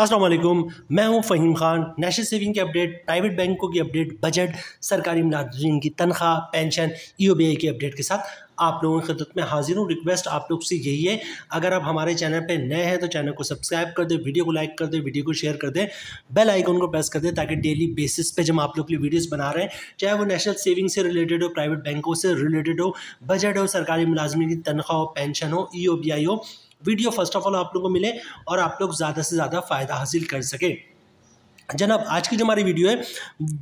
अस्सलाम वालेकुम, मैं हूं फ़हीम खान। नेशनल सेविंग की अपडेट, प्राइवेट बैंकों की अपडेट, बजट, सरकारी मुलाजिम की तनख्वाह, पेंशन, EOBI की अपडेट के साथ आप लोगों की खिदमत में हाजिर हूँ। रिक्वेस्ट आप लोग से यही है, अगर आप हमारे चैनल पे नए हैं तो चैनल को सब्सक्राइब कर दें, वीडियो को लाइक कर दें, वीडियो को शेयर कर दें, बेल आइकन को प्रेस कर दें ताकि डेली बेसिस पे जब हम आप लोग के लिए वीडियोस बना रहे हैं, चाहे वो नेशनल सेविंग से रिलेटेड हो, प्राइवेट बैंकों से रिलेटेड हो, बजट हो, सरकारी मुलाजिम की तनख्वाह हो, पेंशन हो, EOBI हो, वीडियो फर्स्ट ऑफ ऑल आप लोगों को मिले और आप लोग ज़्यादा से ज़्यादा फ़ायदा हासिल कर सकें। जनाब, आज की जो हमारी वीडियो है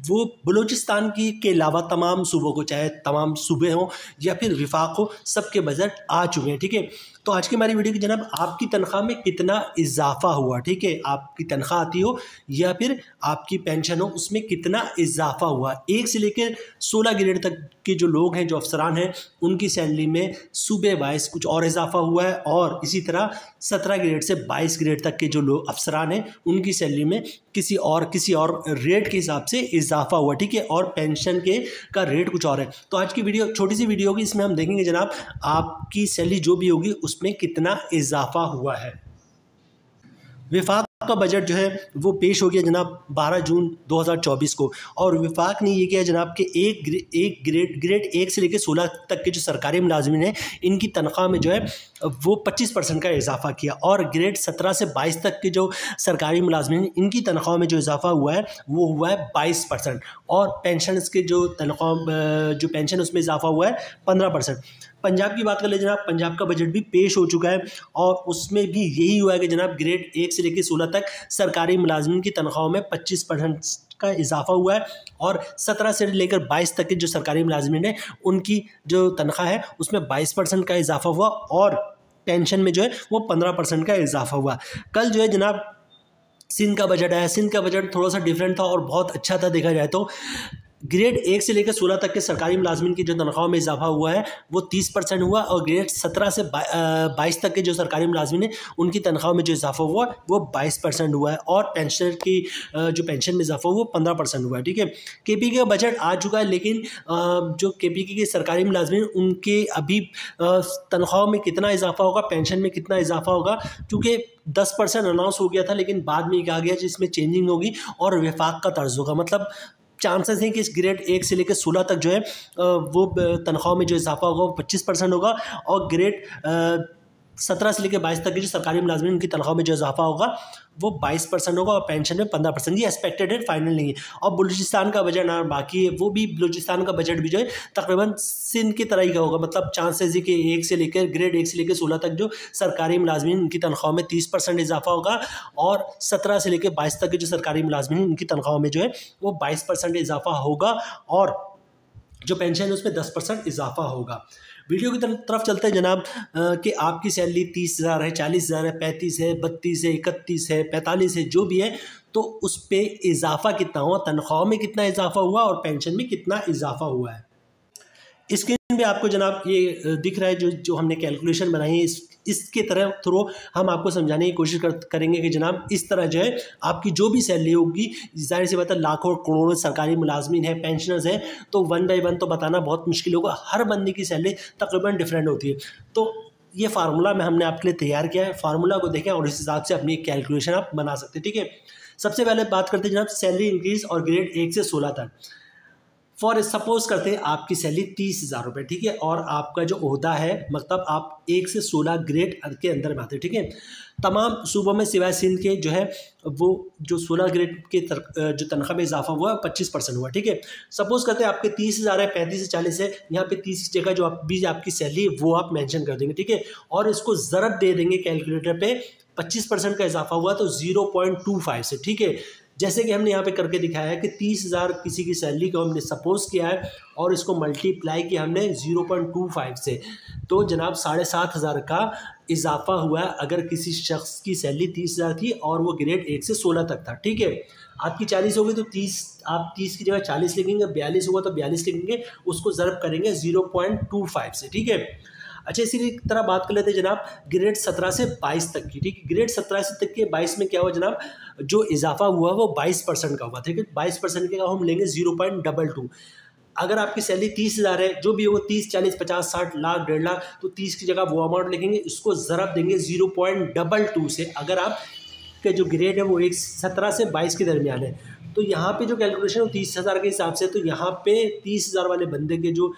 वो बलूचिस्तान की के अलावा तमाम सूबों को, चाहे तमाम सूबे हों या फिर विफाक हो, सबके बजट आ चुके हैं। ठीक है, तो आज की हमारी वीडियो की जनाब आपकी तनख्वाह में कितना इजाफा हुआ। ठीक है, आपकी तनख्वाह आती हो या फिर आपकी पेंशन हो, उसमें कितना इजाफा हुआ। 1 से लेकर 16 ग्रेड तक के जो लोग हैं, जो अफसरान हैं, उनकी सैलरी में सूबे वाइज कुछ और इजाफा हुआ है और इसी तरह 17 ग्रेड से 22 ग्रेड तक के जो लोग अफसरान हैं, उनकी सैलरी में किसी और रेट के हिसाब से इजाफा हुआ। ठीक है, और पेंशन के का रेट कुछ और है। तो आज की वीडियो छोटी सी वीडियो होगी, इसमें हम देखेंगे जनाब आपकी सैलरी जो भी होगी उसमें कितना इजाफा हुआ है। विफाक का बजट जो है वो पेश हो गया जनाब 12 जून 2024 को, और विफाक ने ये किया जनाब कि ग्रेड 1 से लेकर 16 तक के जो सरकारी मुलाजिमीन हैं, इनकी तनख्वाह में जो है वो 25% का इजाफा किया, और ग्रेड 17 से 22 तक के जो सरकारी मुलाजिमीन, इनकी तनख्वाह में जो इजाफा हुआ है वो हुआ है 22%, और पेंशन के जो तनख्वाह जो पेंशन उसमें इजाफा हुआ है 15%। पंजाब की बात कर ले जनाब, पंजाब का बजट भी पेश हो चुका है और उसमें भी यही हुआ है कि जनाब ग्रेड 1 से लेकर 16 तक सरकारी मुलाजिमीन की तनख्वाहों में 25% का इजाफा हुआ है, और 17 से लेकर 22 तक के जो सरकारी मुलाजिमीन हैं, उनकी जो तनख्वाह है उसमें 22% का इजाफा हुआ, और पेंशन में जो है वो 15% का इजाफा हुआ। कल जो है जनाब सिंध का बजट आया। सिंध का बजट थोड़ा सा डिफरेंट था और बहुत अच्छा था। देखा जाए तो ग्रेड 1 से लेकर 16 तक के सरकारी मुलाजिमीन की जो तनख्वाह में इजाफा हुआ है वो 30% हुआ, और ग्रेड 17 से 22 तक के जो सरकारी मुलाजिमीन हैं, उनकी तनख्वाह में जो इजाफा हुआ वो 22% हुआ है, और पेंशन की जो पेंशन में इजाफा हुआ वो 15% हुआ है। ठीक है, KPK का बजट आ चुका है, लेकिन जो KPK के सरकारी मुलाजिमीन, उनके अभी तनख्वाह में कितना इजाफा होगा, पेंशन में कितना इजाफा होगा, क्योंकि 10% अनाउंस हो गया था, लेकिन बाद में कहा गया जिसमें चेंजिंग होगी और विफाक का तर्ज होगा। मतलब चांसेस हैं कि इस ग्रेड 1 से लेकर 16 तक जो है वो तनख्वाह में जो इजाफा होगा वो 25% होगा, और ग्रेड 17 से लेकर 22 तक की जो सरकारी मुलाजिमीन, उनकी तनख्वाह में जो इजाफा होगा वो 22% होगा, और पेंशन में 15%। ये एक्सपेक्टेड है, फाइनल नहीं है। और बलूचिस्तान का बजट ना बाकी है, वो भी बलूचिस्तान का बजट भी जो है तकरीबन सिंध की तरह ही का होगा। मतलब चांसेस है कि ग्रेड 1 से लेकर 16 तक जो सरकारी मुलाजिमीन, उनकी तनख्वाह में 30% इजाफा होगा, और 17 से लेकर 22 तक के जो सरकारी मुलाजिमीन, उनकी तनख्वाह में जो है वो 22% इजाफा होगा, और जो पेंशन है उसमें 10% इजाफा होगा। वीडियो की तरफ चलते हैं जनाब कि आपकी सैलरी 30,000 है, 40,000 है, 35 है, 32 है, 31 है, 45 है, जो भी है, तो उस पर इजाफा कितना हुआ, तनख्वाह में कितना इजाफा हुआ और पेंशन में कितना इजाफा हुआ है। स्क्रीन पे आपको जनाब ये दिख रहा है जो हमने कैलकुलेशन बनाई है। इसके तरह थ्रू हम आपको समझाने की कोशिश करेंगे कि जनाब इस तरह जो है आपकी जो भी सैलरी होगी, जाहिर सी बात है लाखों करोड़ों सरकारी मुलाजमीन है, पेंशनर्स है, तो 1 बाय 1 तो बताना बहुत मुश्किल होगा। हर बंदे की सैलरी तकरीबन डिफरेंट होती है। तो ये फार्मूला में हमने आपके लिए तैयार किया है। फार्मूला को देखें और इस हिसाब से अपनी कैलकुलेशन आप बना सकते हैं। ठीक है, सबसे पहले बात करते हैं जनाब सैलरी इंक्रीज और ग्रेड 1 से 16 तक। फॉर सपोज करते हैं आपकी सैलरी 30,000 रुपये। ठीक है, और आपका जो ओहदा है, मतलब आप 1 से 16 ग्रेड के अंदर में आते हैं। ठीक है, तमाम सूबों में सिवाय सिंध के जो है वो जो 16 ग्रेड के जो तनख्वाह में इजाफा हुआ 25% हुआ। ठीक है, सपोज करते हैं आपके 30,000 है, 35 से 40 है, यहाँ पे 30 की जगह जो आपकी सैलरी है वो आप मेंशन कर देंगे। ठीक है, और इसको ज़रब दे देंगे कैलकुलेटर पे, 25% का इजाफा हुआ तो 0.25 से। ठीक है, जैसे कि हमने यहाँ पे करके दिखाया है कि 30,000 किसी की सैलरी को हमने सपोज किया है और इसको मल्टीप्लाई किया हमने 0.25 से, तो जनाब 7,500 का इजाफा हुआ है अगर किसी शख्स की सैलरी 30,000 थी और वो ग्रेड 1 से 16 तक था। ठीक है, आपकी 40 होगी तो 30, आप 30 की जगह 40 लिखेंगे, 42 होगा तो 42 लिखेंगे, उसको ज़रब करेंगे 0.25 से। ठीक है, अच्छा, इसी तरह बात कर लेते हैं जनाब ग्रेड 17 से 22 तक की। ठीक है, ग्रेड 17 से तक के 22 में क्या हुआ जनाब, जो इजाफा हुआ वो 22% का हुआ। ठीक है, 22% का हम लेंगे 0.22। अगर आपकी सैलरी 30,000 है, जो भी हो 30, 40, 50, 60, लाख, 1.5 लाख, तो 30 की जगह वो अमाउंट लिखेंगे, इसको ज़रब देंगे 0.22 से। अगर आप के जो ग्रेड है वो 17 से 22 के दरमियान है। तो यहाँ पे जो कैलकुलेशन है वो 30,000 के हिसाब से, तो यहाँ पे 30,000 वाले बंदे के जो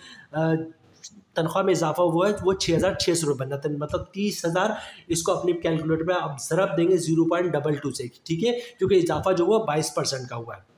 तनख्वाह में इजाफा हुआ है वो 6,600 रुपये बनना था, मतलब 30,000 इसको अपनी कैलकुलेटर में अब ज़रब देंगे 0.22 से, ठीक है, क्योंकि इजाफा जो हुआ 22% का हुआ है।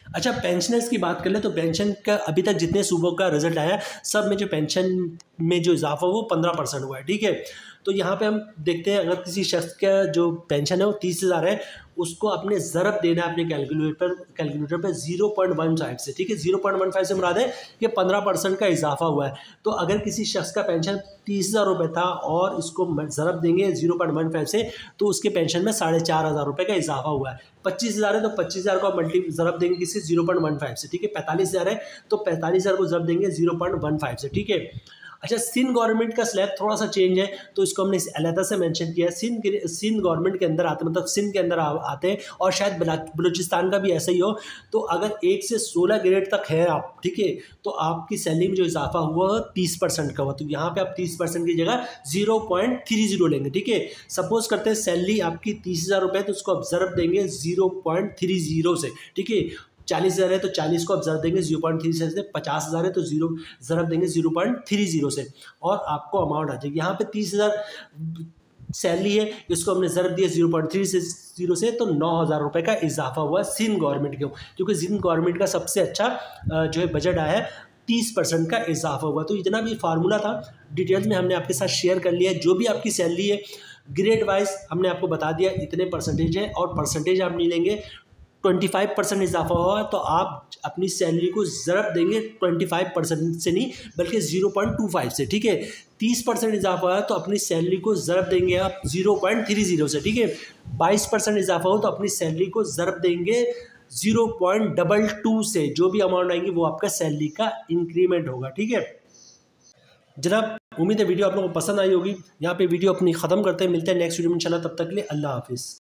अच्छा, पेंशनर्स की बात कर ले तो पेंशन का अभी तक जितने सूबों का रिजल्ट आया सब में जो पेंशन में जो इजाफा वो 15% हुआ है, ठीक है। तो यहाँ पे हम देखते हैं अगर किसी शख्स का जो पेंशन है वो 30,000 है, उसको अपने ज़रब देना है अपने कैलकुलेटर पर 0.15 से, ठीक है। 0.15 से मुराद है कि 15% का इजाफा हुआ है। तो अगर किसी शख्स का पेंशन 30,000 रुपये था और इसको ज़रब देंगे 0.15 से, तो उसके पेंशन में 4,500 रुपये का इजाफा हुआ है। 25,000 है तो 25,000 को ज़रब देंगे किसी 0.15 से, ठीक है। 45,000 है तो 45,000 को ज़रब देंगे 0.15 से, ठीक है। अच्छा, सिंध गवर्नमेंट का स्लैब थोड़ा सा चेंज है, तो इसको हमने अलहदा से मेंशन किया है। सिंध गवर्नमेंट के अंदर आते, मतलब सिंध के अंदर आते हैं, और शायद बलूचिस्तान का भी ऐसा ही हो। तो अगर 1 से 16 ग्रेड तक है आप, ठीक है, तो आपकी सैलरी में जो इजाफा हुआ 30% का हुआ, तो यहाँ पे आप 30% की जगह 0.30 लेंगे, ठीक है। सपोज करते हैं सैलरी आपकी 30,000 रुपये, तो उसको आप ज़रब देंगे 0.30 से, ठीक है। 40,000 है तो 40 को आप ज़रब देंगे 0.30 से, 50,000 है तो ज़रब देंगे 0.30 से, और आपको अमाउंट आ जाएगी। यहाँ पे 30,000 सैलरी है, इसको हमने ज़रब दिया 0.30 से, तो 9,000 रुपये का इजाफा हुआ सिंध गवर्नमेंट के, क्योंकि सिंध गवर्नमेंट का सबसे अच्छा जो है बजट आया है, 30% का इजाफा हुआ। तो इतना भी फार्मूला था, डिटेल्स में हमने आपके साथ शेयर कर लिया है। जो भी आपकी सैलरी है ग्रेड वाइज हमने आपको बता दिया इतने परसेंटेज है, और परसेंटेज आप नहीं लेंगे। 25% इजाफा हुआ तो आप अपनी सैलरी को ज़रब देंगे 25% से नहीं बल्कि 0.25 से, ठीक है। 30% इजाफा हुआ तो अपनी सैलरी को ज़रब देंगे आप 0.30 से, ठीक है। 22% इजाफा हो तो अपनी सैलरी को ज़रब देंगे 0.22 से। जो भी अमाउंट आएंगी वो आपका सैलरी का इंक्रीमेंट होगा, ठीक है जनाब। उम्मीद है वीडियो आप लोगों को पसंद आई होगी। यहाँ पे वीडियो अपनी ख़त्म करते हैं, मिलते हैं नेक्स्ट वीडियो में इंशाल्लाह। तब तक के लिए अल्लाह हाफिज़।